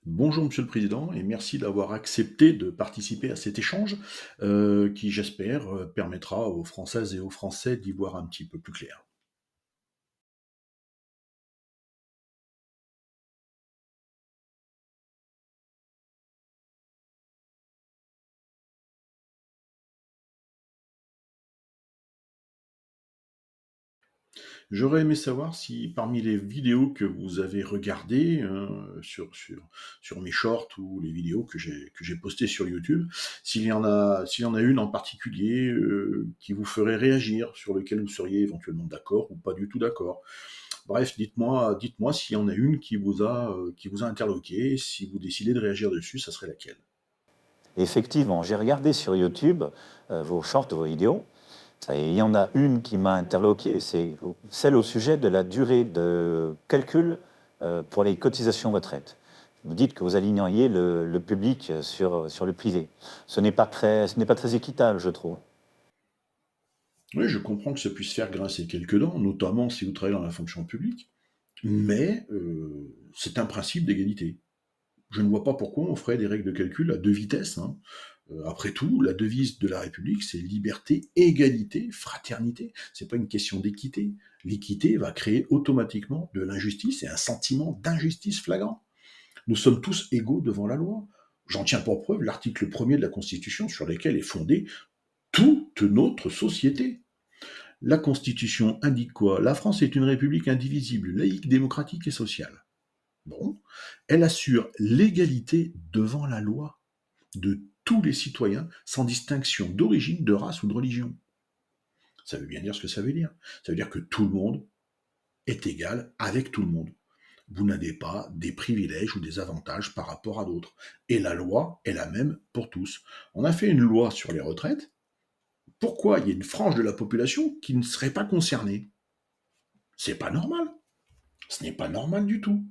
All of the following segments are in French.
Bonjour Monsieur le Président et merci d'avoir accepté de participer à cet échange qui, j'espère, permettra aux Françaises et aux Français d'y voir un petit peu plus clair. J'aurais aimé savoir si parmi les vidéos que vous avez regardées sur mes shorts ou les vidéos que j'ai postées sur YouTube, s'il y en a une en particulier qui vous ferait réagir, sur lequel vous seriez éventuellement d'accord ou pas du tout d'accord. Bref, dites-moi s'il y en a une qui vous a interloqué, si vous décidez de réagir dessus, ça serait laquelle? Effectivement, j'ai regardé sur YouTube vos shorts, vos vidéos. Et il y en a une qui m'a interloqué, c'est celle au sujet de la durée de calcul pour les cotisations retraite. Vous dites que vous aligneriez le public sur le privé. Ce n'est pas très équitable, je trouve. Oui, je comprends que ça puisse faire grincer quelques dents, notamment si vous travaillez dans la fonction publique, mais c'est un principe d'égalité. Je ne vois pas pourquoi on ferait des règles de calcul à deux vitesses, hein. Après tout, la devise de la République, c'est liberté, égalité, fraternité. C'est pas une question d'équité. L'équité va créer automatiquement de l'injustice et un sentiment d'injustice flagrant. Nous sommes tous égaux devant la loi. J'en tiens pour preuve l'article 1er de la Constitution sur lequel est fondée toute notre société. La Constitution indique quoi? La France est une république indivisible, laïque, démocratique et sociale. Bon, elle assure l'égalité devant la loi de tous les citoyens, sans distinction d'origine, de race ou de religion. Ça veut bien dire ce que ça veut dire. Ça veut dire que tout le monde est égal avec tout le monde. Vous n'avez pas des privilèges ou des avantages par rapport à d'autres. Et la loi est la même pour tous. On a fait une loi sur les retraites. Pourquoi il y a une frange de la population qui ne serait pas concernée? C'est pas normal. Ce n'est pas normal du tout.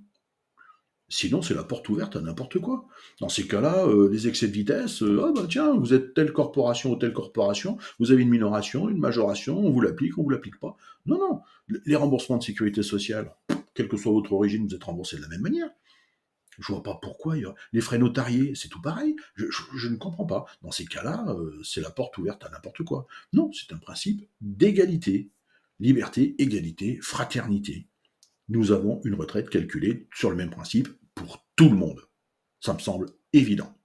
Sinon, c'est la porte ouverte à n'importe quoi. Dans ces cas-là, les excès de vitesse, ah bah tiens, vous êtes telle corporation ou telle corporation, vous avez une minoration, une majoration, on vous l'applique pas. Non, non. Les remboursements de sécurité sociale, quelle que soit votre origine, vous êtes remboursé de la même manière. Je vois pas pourquoi. Les frais notariés, c'est tout pareil. Je ne comprends pas. Dans ces cas-là, c'est la porte ouverte à n'importe quoi. Non, c'est un principe d'égalité. Liberté, égalité, fraternité. Nous avons une retraite calculée sur le même principe pour tout le monde. Ça me semble évident.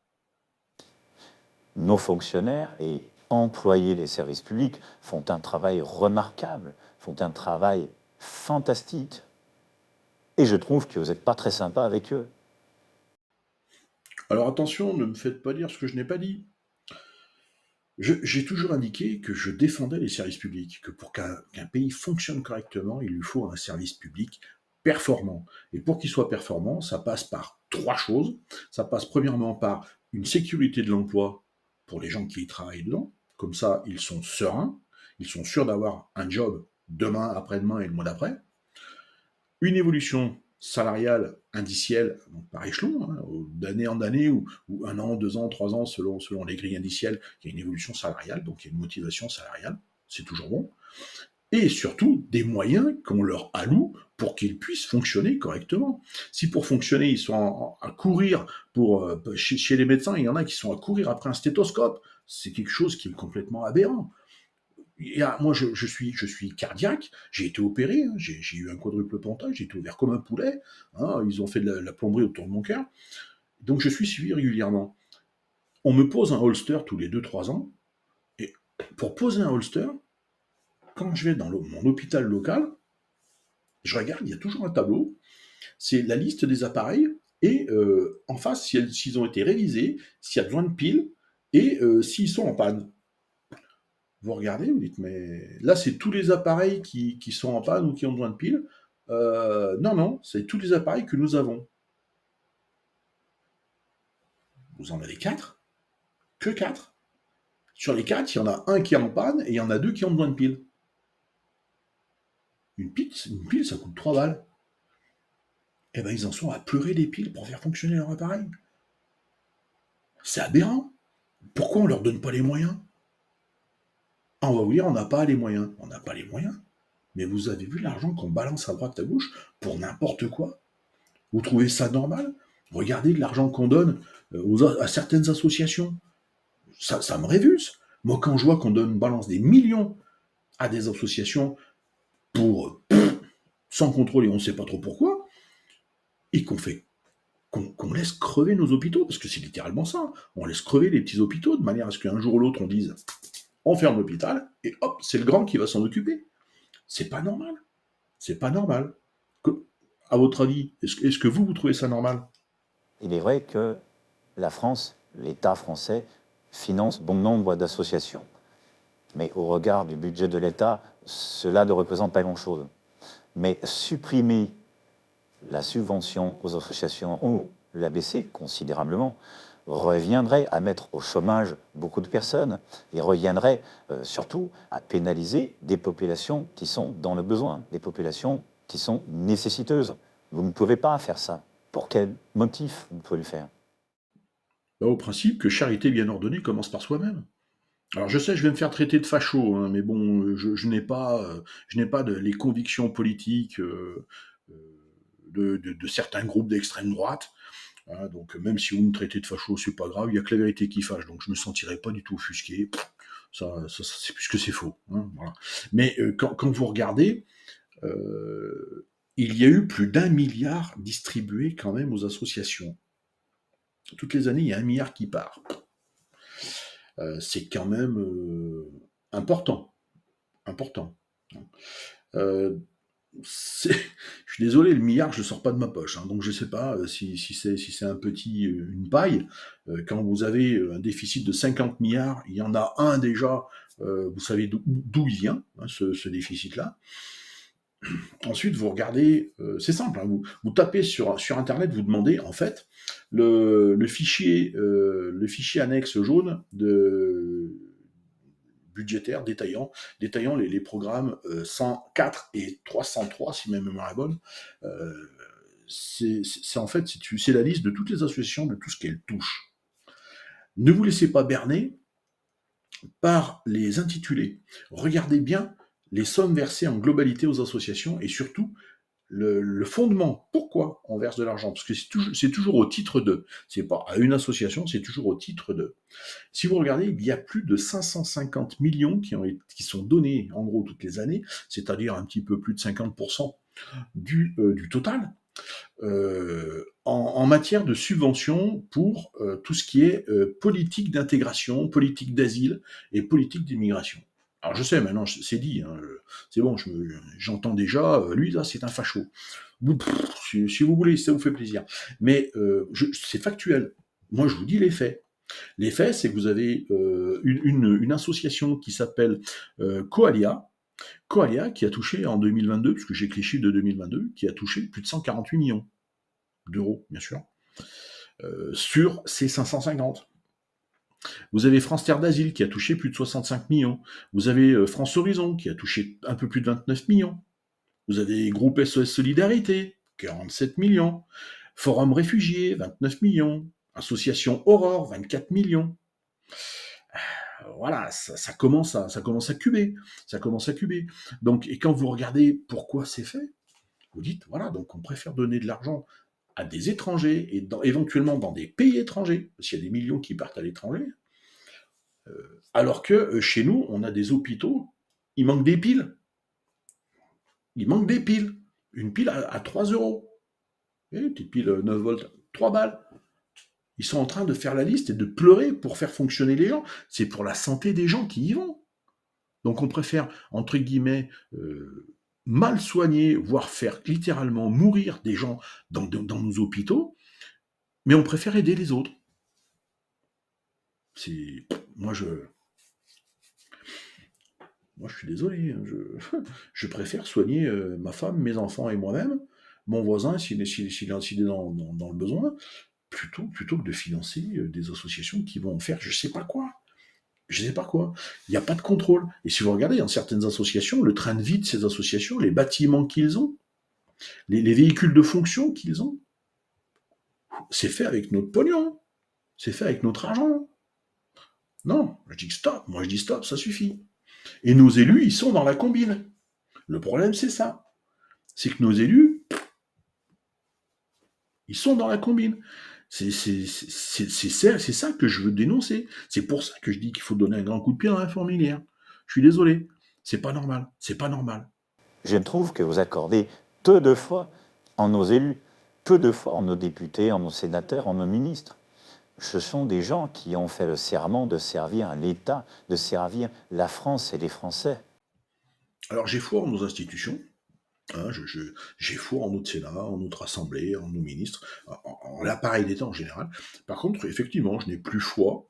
Nos fonctionnaires et employés des services publics font un travail remarquable, font un travail fantastique. Et je trouve que vous n'êtes pas très sympa avec eux. Alors attention, ne me faites pas dire ce que je n'ai pas dit. J'ai toujours indiqué que je défendais les services publics, que pour qu'un pays fonctionne correctement, il lui faut un service public performant. Et pour qu'il soit performant, ça passe par trois choses. Ça passe premièrement par une sécurité de l'emploi pour les gens qui y travaillent dedans. Comme ça, ils sont sereins, ils sont sûrs d'avoir un job demain, après-demain et le mois d'après. Une évolution salariale indicielle, donc par échelon, hein, d'année en année, ou un an, 2 ans, 3 ans, selon les grilles indicielles, il y a une évolution salariale, donc il y a une motivation salariale, c'est toujours bon. Et surtout, des moyens qu'on leur alloue pour qu'ils puissent fonctionner correctement. Si pour fonctionner, ils sont à courir chez les médecins, il y en a qui sont à courir après un stéthoscope, c'est quelque chose qui est complètement aberrant. Moi, je suis cardiaque, j'ai été opéré, hein, j'ai eu un quadruple pontage, j'ai été ouvert comme un poulet, hein, ils ont fait de la plomberie autour de mon cœur, donc je suis suivi régulièrement. On me pose un holster tous les 2-3 ans, et pour poser un holster, quand je vais dans mon hôpital local, je regarde, il y a toujours un tableau, c'est la liste des appareils, et en face, s'ils ont été révisés, s'il y a besoin de piles, et s'ils sont en panne. Vous regardez, vous dites, mais là, c'est tous les appareils qui sont en panne ou qui ont besoin de piles. Non, non, c'est tous les appareils que nous avons. Vous en avez quatre? Que quatre? Sur les quatre, il y en a un qui est en panne et il y en a deux qui ont besoin de piles. Une pile, ça coûte 3 balles. Eh ben, ils en sont à pleurer des piles pour faire fonctionner leur appareil. C'est aberrant. Pourquoi on leur donne pas les moyens? Ah, on va vous dire, on n'a pas les moyens. On n'a pas les moyens. Mais vous avez vu l'argent qu'on balance à droite à gauche pour n'importe quoi? Vous trouvez ça normal? Regardez de l'argent qu'on donne à certaines associations. Ça me révulse. Moi, quand je vois balance des millions à des associations pour sans contrôle et on ne sait pas trop pourquoi, et qu'on laisse crever nos hôpitaux, parce que c'est littéralement ça. On laisse crever les petits hôpitaux de manière à ce qu'un jour ou l'autre on dise on ferme l'hôpital et hop, c'est le grand qui va s'en occuper. C'est pas normal. C'est pas normal. À votre avis, est-ce que vous trouvez ça normal? Il est vrai que la France, l'État français, finance bon nombre d'associations. Mais au regard du budget de l'État, cela ne représente pas grand-chose. Mais supprimer la subvention aux associations ou la baisser considérablement reviendrait à mettre au chômage beaucoup de personnes et reviendrait surtout à pénaliser des populations qui sont dans le besoin, des populations qui sont nécessiteuses. Vous ne pouvez pas faire ça. Pour quel motif vous pouvez le faire? Au principe que charité bien ordonnée commence par soi-même. Alors je sais, je vais me faire traiter de facho, hein, mais bon, je n'ai pas les convictions politiques de certains groupes d'extrême droite. Hein, donc même si vous me traitez de facho, c'est pas grave, il n'y a que la vérité qui fâche, donc je me sentirai pas du tout offusqué. Ça, c'est puisque c'est faux. Hein, voilà. Mais quand vous regardez, il y a eu plus d'1 milliard distribué quand même aux associations. Toutes les années, il y a 1 milliard qui part. C'est quand même important. Important. Euh, je suis désolé, le milliard, je ne sors pas de ma poche. Hein, donc je ne sais pas si c'est une paille. Quand vous avez un déficit de 50 milliards, il y en a un déjà, vous savez d'où il vient, hein, ce déficit-là. Ensuite, vous regardez, c'est simple, hein, vous tapez sur Internet, vous demandez, en fait, le fichier annexe jaune budgétaire détaillant les programmes 104 et 303, si ma mémoire est bonne. En fait, c'est la liste de toutes les associations, de tout ce qu'elles touchent. Ne vous laissez pas berner par les intitulés. Regardez bien les sommes versées en globalité aux associations et surtout le fondement. Pourquoi on verse de l'argent? Parce que c'est toujours au titre de. C'est pas à une association, c'est toujours au titre de. Si vous regardez, il y a plus de 550 millions qui sont donnés en gros toutes les années, c'est-à-dire un petit peu plus de 50% du total. En matière de subventions pour tout ce qui est politique d'intégration, politique d'asile et politique d'immigration. Alors je sais, maintenant c'est dit, hein, c'est bon, j'entends déjà, lui là c'est un facho. Si vous voulez, si ça vous fait plaisir. Mais c'est factuel. Moi je vous dis les faits. Les faits, c'est que vous avez une association qui s'appelle Coalia, qui a touché en 2022, puisque j'ai que les chiffres de 2022, qui a touché plus de 148 millions d'euros, bien sûr, sur ces 550. Vous avez France Terre d'Asile qui a touché plus de 65 millions. Vous avez France Horizon qui a touché un peu plus de 29 millions. Vous avez Groupe SOS Solidarité, 47 millions. Forum Réfugiés, 29 millions. Association Aurore, 24 millions. Voilà, ça commence à cuber. Ça commence à cuber. Donc, et quand vous regardez pourquoi c'est fait, vous dites, voilà, donc on préfère donner de l'argent à des étrangers et éventuellement dans des pays étrangers, parce qu'il y a des millions qui partent à l'étranger, alors que chez nous, on a des hôpitaux, il manque des piles. Il manque des piles. Une pile à 3 euros. Une petite pile 9 volts, 3 balles. Ils sont en train de faire la liste et de pleurer pour faire fonctionner les gens. C'est pour la santé des gens qui y vont. Donc on préfère, entre guillemets, mal soigner, voire faire littéralement mourir des gens dans nos hôpitaux, mais on préfère aider les autres. Moi je suis désolé, je préfère soigner ma femme, mes enfants et moi-même, mon voisin s'il est dans le besoin, plutôt que de financer des associations qui vont faire je sais pas quoi. Je sais pas quoi. Il n'y a pas de contrôle. Et si vous regardez, dans certaines associations, le train de vie de ces associations, les bâtiments qu'ils ont, les véhicules de fonction qu'ils ont, c'est fait avec notre pognon. C'est fait avec notre argent. Non, je dis stop. Moi, je dis stop, ça suffit. Et nos élus, ils sont dans la combine. Le problème, c'est ça. C'est que nos élus, ils sont dans la combine. C'est ça que je veux dénoncer. C'est pour ça que je dis qu'il faut donner un grand coup de pied dans la fourmilière. Je suis désolé. C'est pas normal. C'est pas normal. Je trouve que vous accordez peu de foi en nos élus, peu de foi en nos députés, en nos sénateurs, en nos ministres. Ce sont des gens qui ont fait le serment de servir l'État, de servir la France et les Français. Alors j'ai foi en nos institutions. Hein, j'ai foi en notre Sénat, en notre Assemblée, en nos ministres, en l'appareil d'État en général. Par contre, effectivement, je n'ai plus foi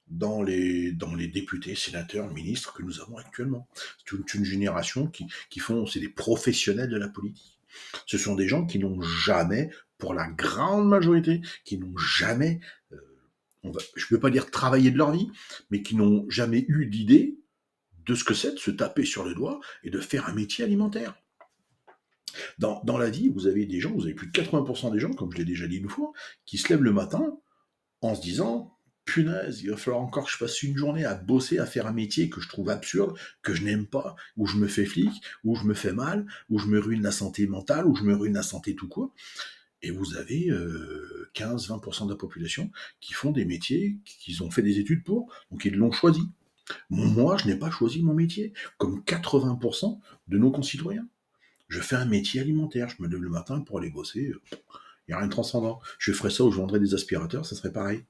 dans les députés, sénateurs, ministres que nous avons actuellement. C'est toute une génération c'est des professionnels de la politique. Ce sont des gens qui n'ont jamais, pour la grande majorité, qui n'ont jamais, je ne peux pas dire travaillé de leur vie, mais qui n'ont jamais eu d'idée de ce que c'est de se taper sur le doigt et de faire un métier alimentaire. Dans la vie, vous avez des gens, vous avez plus de 80% des gens, comme je l'ai déjà dit une fois, qui se lèvent le matin en se disant punaise, il va falloir encore que je passe une journée à bosser, à faire un métier que je trouve absurde, que je n'aime pas, où je me fais flic, où je me fais mal, où je me ruine la santé mentale, où je me ruine la santé tout court. Et vous avez 15-20% de la population qui font des métiers qu'ils ont fait des études pour, donc ils l'ont choisi. Moi, je n'ai pas choisi mon métier, comme 80% de nos concitoyens. Je fais un métier alimentaire, je me lève le matin pour aller bosser, il n'y a rien de transcendant. Je ferais ça où je vendrais des aspirateurs, ça serait pareil.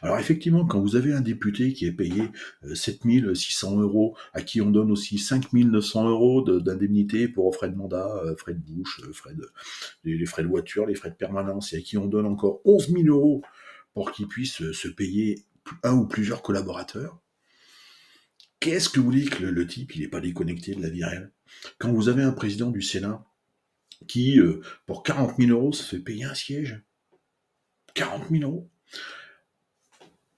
Alors effectivement, quand vous avez un député qui est payé 7 600 €, à qui on donne aussi 5 900 € d'indemnité pour frais de mandat, frais de bouche, les frais de voiture, les frais de permanence, et à qui on donne encore 11 000 € pour qu'il puisse se payer un ou plusieurs collaborateurs, qu'est-ce que vous voulez que le type, il n'est pas déconnecté de la vie réelle? Quand vous avez un président du Sénat qui, pour 40 000 € se fait payer un siège, 40 000 €,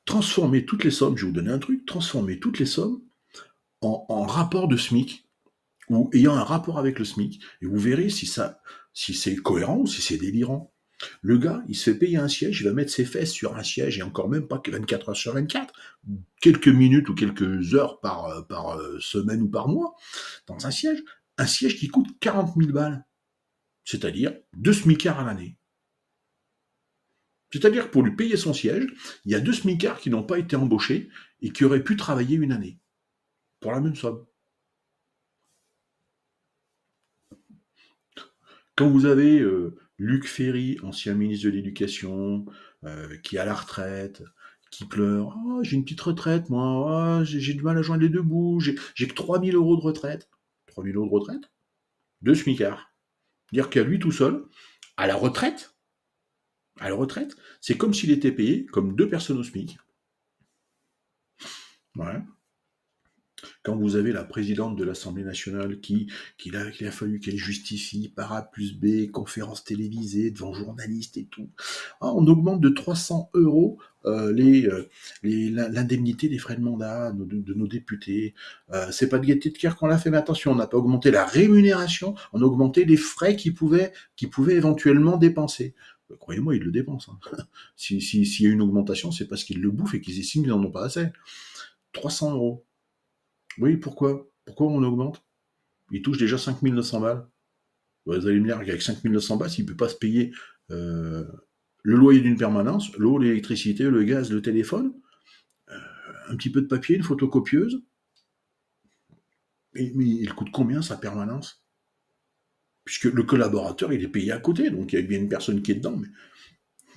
transformer toutes les sommes, je vais vous donner un truc, transformer toutes les sommes en rapport de SMIC, ou ayant un rapport avec le SMIC, et vous verrez si c'est cohérent ou si c'est délirant. Le gars, il se fait payer un siège, il va mettre ses fesses sur un siège, et encore même pas que 24 heures sur 24, quelques minutes ou quelques heures par semaine ou par mois, dans un siège qui coûte 40 000 balles, c'est-à-dire 2 smicards à l'année. C'est-à-dire que pour lui payer son siège, il y a 2 smicards qui n'ont pas été embauchés et qui auraient pu travailler une année, pour la même somme. Quand vous avez Luc Ferry, ancien ministre de l'Éducation, qui est à la retraite, qui pleure, oh, j'ai une petite retraite, moi, oh, j'ai du mal à joindre les deux bouts, j'ai que 3 000 € de retraite. 3 000 € de retraite? 2 smicards. Dire qu'à lui tout seul, à la retraite, c'est comme s'il était payé comme 2 personnes au SMIC. Ouais. Quand vous avez la présidente de l'Assemblée nationale qu'il a fallu qu'elle justifie par A plus B, conférence télévisée, devant journalistes et tout, on augmente de 300 € l'indemnité des frais de mandat de nos députés. C'est pas de gaieté de cœur qu'on l'a fait, mais attention, on n'a pas augmenté la rémunération, on a augmenté les frais qu'ils pouvaient éventuellement dépenser. Croyez-moi, ils le dépensent. Hein. S'il y a une augmentation, c'est parce qu'ils le bouffent et qu'ils estiment qu'ils n'en ont pas assez. 300 €. Oui, pourquoi? Pourquoi on augmente? Il touche déjà 5 900 balles. Vous allez me dire qu'avec 5 900 balles, il ne peut pas se payer le loyer d'une permanence, l'eau, l'électricité, le gaz, le téléphone, un petit peu de papier, une photocopieuse. Mais il coûte combien sa permanence? Puisque le collaborateur, il est payé à côté, donc il y a bien une personne qui est dedans, mais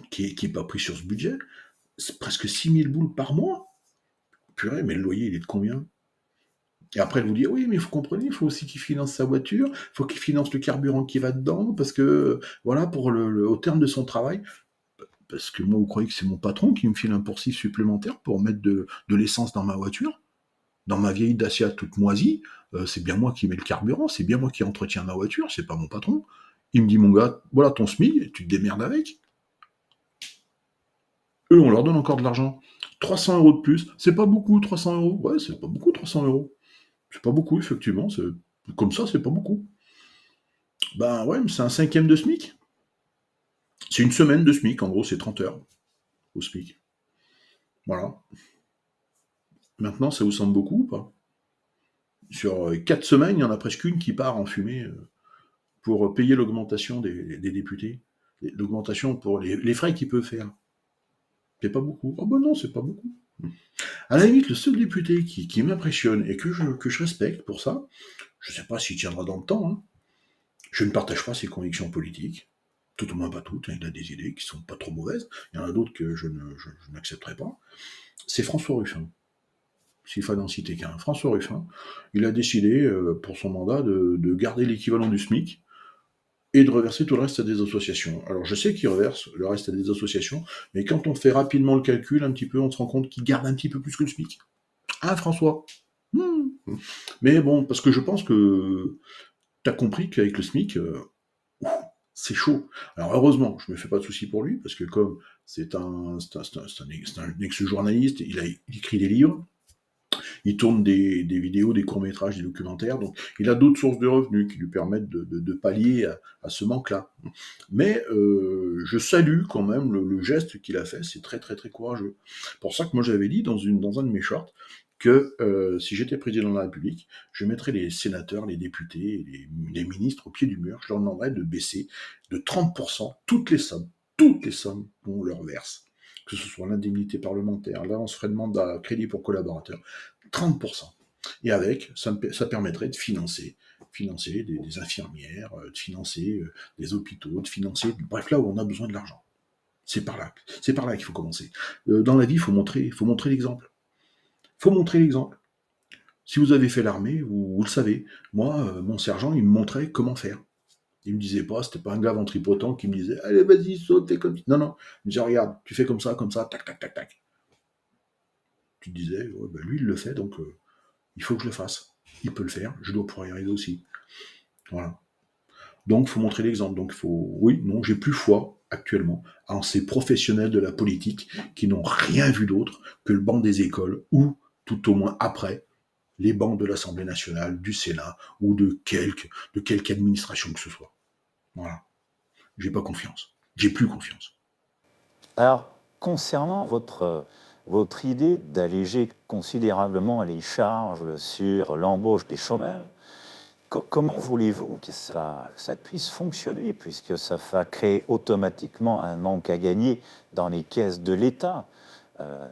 qui n'est pas pris sur ce budget. C'est presque 6 000 boules par mois. Purée, mais le loyer, il est de combien? Et après, elle vous dit, oui, mais vous comprenez, il faut aussi qu'il finance sa voiture, il faut qu'il finance le carburant qui va dedans, parce que, voilà, pour au terme de son travail, parce que moi, vous croyez que c'est mon patron qui me file un pourcif supplémentaire pour mettre de l'essence dans ma voiture, dans ma vieille Dacia toute moisie, c'est bien moi qui mets le carburant, c'est bien moi qui entretiens ma voiture, c'est pas mon patron. Il me dit, mon gars, voilà ton SMIC, tu te démerdes avec. Eux, on leur donne encore de l'argent. 300 € de plus, c'est pas beaucoup, 300 €. Ouais, c'est pas beaucoup, 300 €. C'est pas beaucoup, effectivement. Comme ça, c'est pas beaucoup. Ben ouais, mais c'est un cinquième de SMIC. C'est une semaine de SMIC, en gros, c'est 30 heures au SMIC. Voilà. Maintenant, ça vous semble beaucoup ou pas? Sur 4 semaines, il y en a presque une qui part en fumée pour payer l'augmentation des députés, l'augmentation pour les frais qu'ils peuvent faire. C'est pas beaucoup. Oh ben non, c'est pas beaucoup. À la limite, le seul député qui m'impressionne et que je respecte pour ça, je sais pas s'il tiendra dans le temps, hein. Je ne partage pas ses convictions politiques, tout au moins pas toutes, hein, il a des idées qui sont pas trop mauvaises, il y en a d'autres que je n'accepterai pas, c'est François Ruffin. S'il fallait en citer qu'un, François Ruffin, il a décidé, pour son mandat, de garder l'équivalent du SMIC et de reverser tout le reste à des associations. Alors je sais qu'il reverse le reste à des associations, mais quand on fait rapidement le calcul un petit peu, on se rend compte qu'il garde un petit peu plus que le SMIC. Ah François. Hmm. Mais bon, parce que je pense que tu as compris qu'avec le SMIC, c'est chaud. Alors heureusement, je me fais pas de soucis pour lui, parce que comme c'est un ex-journaliste, il écrit des livres, il tourne des vidéos, des courts-métrages, des documentaires, donc il a d'autres sources de revenus qui lui permettent de pallier à ce manque-là. Mais je salue quand même le geste qu'il a fait, c'est très très très courageux. Pour ça que moi j'avais dit dans un de mes shorts que si j'étais président de la République, je mettrais les sénateurs, les députés, les ministres au pied du mur, je leur demanderais de baisser de 30% toutes les sommes qu'on leur verse, que ce soit l'indemnité parlementaire, l'avance frais de mandat, crédit pour collaborateurs, 30%. Et avec, ça permettrait de financer des infirmières, de financer des hôpitaux, de financer, bref, là où on a besoin de l'argent. C'est par là qu'il faut commencer. Dans la vie, il faut montrer l'exemple. Il faut montrer l'exemple. Si vous avez fait l'armée, vous le savez. Moi, mon sergent, il me montrait comment faire. Il me disait pas, c'était pas un gars ventripotent qui me disait, allez, vas-y, saute, fais comme ça. Non, non. Il me disait, regarde, tu fais comme ça, tac, tac, tac, tac. Tu te disais, ouais, ben lui, il le fait, donc il faut que je le fasse. Il peut le faire, je dois pouvoir y arriver aussi. Voilà. Donc, il faut montrer l'exemple. Donc, oui, non, j'ai plus foi actuellement en ces professionnels de la politique qui n'ont rien vu d'autre que le banc des écoles ou, tout au moins après, les bancs de l'Assemblée nationale, du Sénat ou de quelque administration que ce soit. Voilà. J'ai pas confiance. J'ai plus confiance. Alors, concernant votre idée d'alléger considérablement les charges sur l'embauche des chômeurs, comment voulez-vous que ça puisse fonctionner, puisque ça va créer automatiquement un manque à gagner dans les caisses de l'État?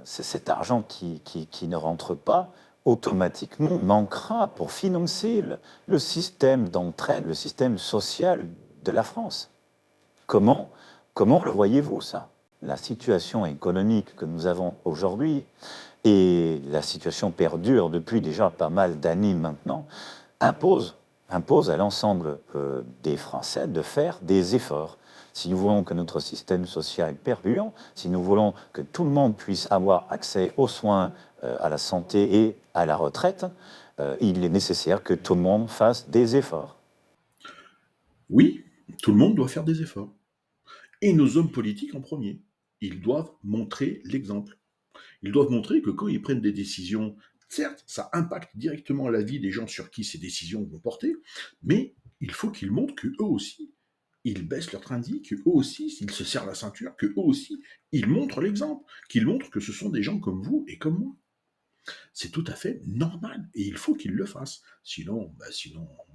C'est cet argent qui ne rentre pas automatiquement manquera pour financer le système d'entraide, le système social de la France. Comment le voyez-vous, ça? La situation économique que nous avons aujourd'hui, et la situation perdure depuis déjà pas mal d'années maintenant, impose à l'ensemble des Français de faire des efforts. Si nous voulons que notre système social perdure, si nous voulons que tout le monde puisse avoir accès aux soins, à la santé et à la retraite, il est nécessaire que tout le monde fasse des efforts. Oui, tout le monde doit faire des efforts. Et nos hommes politiques en premier. Ils doivent montrer l'exemple. Ils doivent montrer que quand ils prennent des décisions, certes, ça impacte directement la vie des gens sur qui ces décisions vont porter, mais il faut qu'ils montrent qu'eux aussi, ils baissent leur train de vie, qu'eux aussi, ils se serrent la ceinture, qu'eux aussi, ils montrent l'exemple, qu'ils montrent que ce sont des gens comme vous et comme moi. C'est tout à fait normal et il faut qu'ils le fassent. Sinon,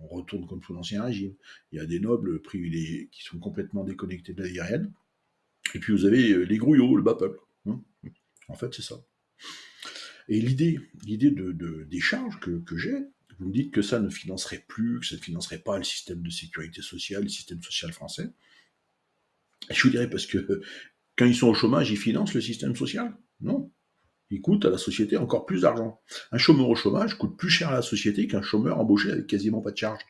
on retourne comme sous l'Ancien Régime. Il y a des nobles privilégiés qui sont complètement déconnectés de la vie réelle, et puis vous avez les grouillots, le bas peuple. En fait, c'est ça. Et l'idée des charges que j'ai, vous me dites que ça ne financerait plus, que ça ne financerait pas le système de sécurité sociale, le système social français. Et je vous dirais parce que quand ils sont au chômage, ils financent le système social? Non. Il coûte à la société encore plus d'argent. Un chômeur au chômage coûte plus cher à la société qu'un chômeur embauché avec quasiment pas de charge.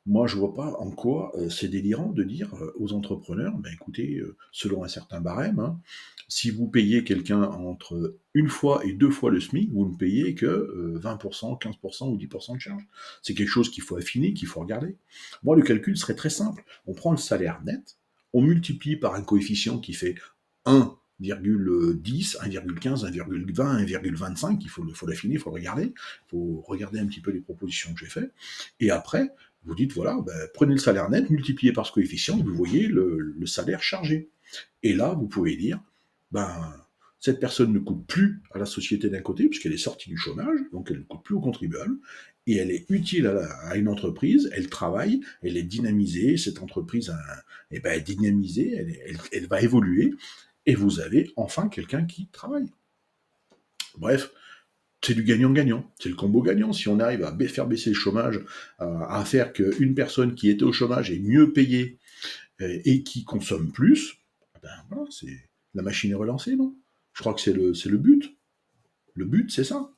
Moi, je vois pas en quoi c'est délirant de dire aux entrepreneurs, ben écoutez, selon un certain barème, hein, si vous payez quelqu'un entre une fois et deux fois le SMIC, vous ne payez que 20%, 15% ou 10% de charge. C'est quelque chose qu'il faut affiner, qu'il faut regarder. Moi, le calcul serait très simple. On prend le salaire net, on multiplie par un coefficient qui fait 1,10, 1,15, 1,20, 1,25, il faut l'affiner, il faut regarder un petit peu les propositions que j'ai faites, et après, vous dites, voilà, prenez le salaire net, multipliez par ce coefficient, vous voyez le salaire chargé. Et là, vous pouvez dire, ben, Cette personne ne coûte plus à la société d'un côté, puisqu'elle est sortie du chômage, donc elle ne coûte plus aux contribuables, et elle est utile à une entreprise, elle travaille, elle est dynamisée, cette entreprise est dynamisée, elle va évoluer, et vous avez enfin quelqu'un qui travaille. Bref, c'est du gagnant-gagnant, c'est le combo gagnant. Si on arrive à faire baisser le chômage, à faire qu'une personne qui était au chômage est mieux payée et qui consomme plus, ben voilà, la machine est relancée, non? Je crois que c'est le but. Le but, c'est ça.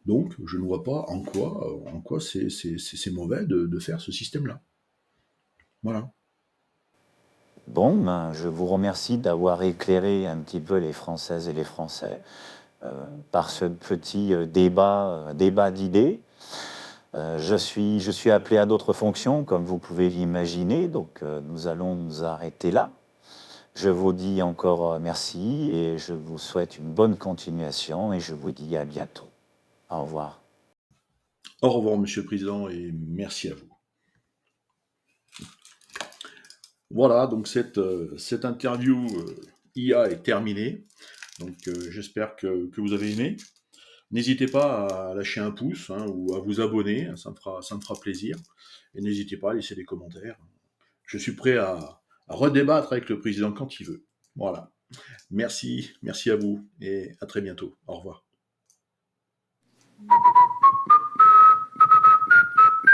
Donc, je ne vois pas en quoi c'est mauvais de faire ce système-là. Voilà. Bon, ben, je vous remercie d'avoir éclairé un petit peu les Françaises et les Français par ce petit débat d'idées. Je suis appelé à d'autres fonctions, comme vous pouvez l'imaginer, donc nous allons nous arrêter là. Je vous dis encore merci et je vous souhaite une bonne continuation et je vous dis à bientôt. Au revoir. Au revoir, Monsieur le Président, et merci à vous. Voilà, donc cette interview IA est terminée. Donc j'espère que vous avez aimé. N'hésitez pas à lâcher un pouce ou à vous abonner, ça me fera plaisir. Et n'hésitez pas à laisser des commentaires. Je suis prêt à redébattre avec le président quand il veut. Voilà. Merci à vous et à très bientôt. Au revoir.